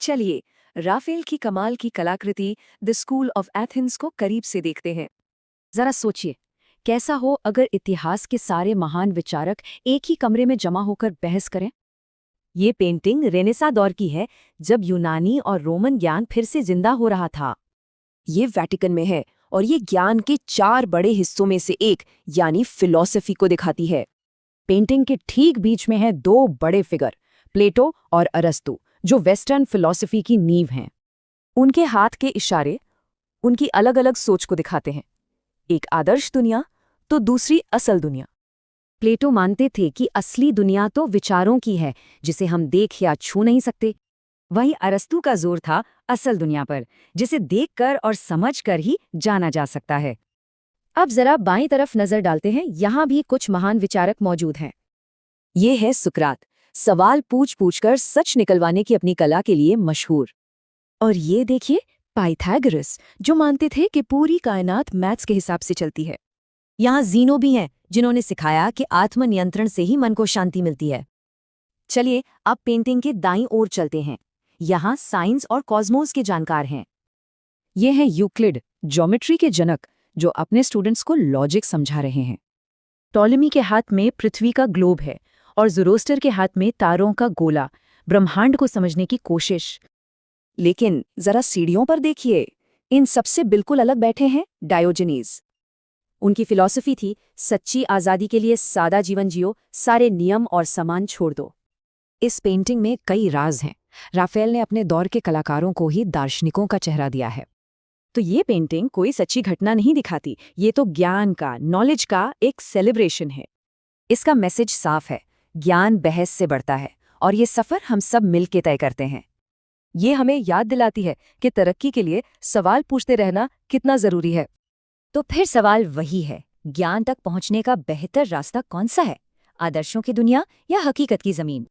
चलिए, राफेल की कमाल की कलाकृति द स्कूल ऑफ एथेंस को करीब से देखते हैं। जरा सोचिए, कैसा हो अगर इतिहास के सारे महान विचारक एक ही कमरे में जमा होकर बहस करें। ये पेंटिंग रेनेसा दौर की है, जब यूनानी और रोमन ज्ञान फिर से जिंदा हो रहा था। ये वेटिकन में है और ये ज्ञान के 4 बड़े हिस्सों में से एक यानी फिलॉसफी को दिखाती है। पेंटिंग के ठीक बीच में है दो बड़े फिगर, प्लेटो और अरस्तु, जो वेस्टर्न फिलॉसफी की नींव हैं। उनके हाथ के इशारे उनकी अलग अलग सोच को दिखाते हैं, एक आदर्श दुनिया तो दूसरी असल दुनिया। प्लेटो मानते थे कि असली दुनिया तो विचारों की है, जिसे हम देख या छू नहीं सकते। वहीं अरस्तु का जोर था असल दुनिया पर, जिसे देखकर और समझकर ही जाना जा सकता है। अब जरा बाईं तरफ नजर डालते हैं, यहाँ भी कुछ महान विचारक मौजूद हैं। ये है सुकरात, सवाल पूछ पूछकर सच निकलवाने की अपनी कला के लिए मशहूर। और ये देखिए पाइथागोरस, जो मानते थे कि पूरी कायनात मैथ्स के हिसाब से चलती है। यहाँ जीनो भी हैं, जिन्होंने सिखाया कि आत्मनियंत्रण से ही मन को शांति मिलती है। चलिए अब पेंटिंग के दाईं ओर चलते हैं। यहाँ साइंस और कॉस्मोस के जानकार हैं। ये हैं यूक्लिड, ज्योमेट्री के जनक, जो अपने स्टूडेंट्स को लॉजिक समझा रहे हैं। टॉलेमी के हाथ में पृथ्वी का ग्लोब है और ज़ोरोस्टर के हाथ में तारों का गोला, ब्रह्मांड को समझने की कोशिश। लेकिन जरा सीढ़ियों पर देखिए, इन सबसे बिल्कुल अलग बैठे हैं डायोजनीज। उनकी फिलॉसफी थी सच्ची आज़ादी के लिए सादा जीवन जियो, सारे नियम और सामान छोड़ दो। इस पेंटिंग में कई राज हैं। राफेल ने अपने दौर के कलाकारों को ही दार्शनिकों का चेहरा दिया है। तो ये पेंटिंग कोई सच्ची घटना नहीं दिखाती, ये तो ज्ञान का, नॉलेज का एक सेलिब्रेशन है। इसका मैसेज साफ है, ज्ञान बहस से बढ़ता है और ये सफ़र हम सब मिलके तय करते हैं। ये हमें याद दिलाती है कि तरक्की के लिए सवाल पूछते रहना कितना ज़रूरी है। तो फिर सवाल वही है, ज्ञान तक पहुंचने का बेहतर रास्ता कौन सा है? आदर्शों की दुनिया या हकीकत की ज़मीन?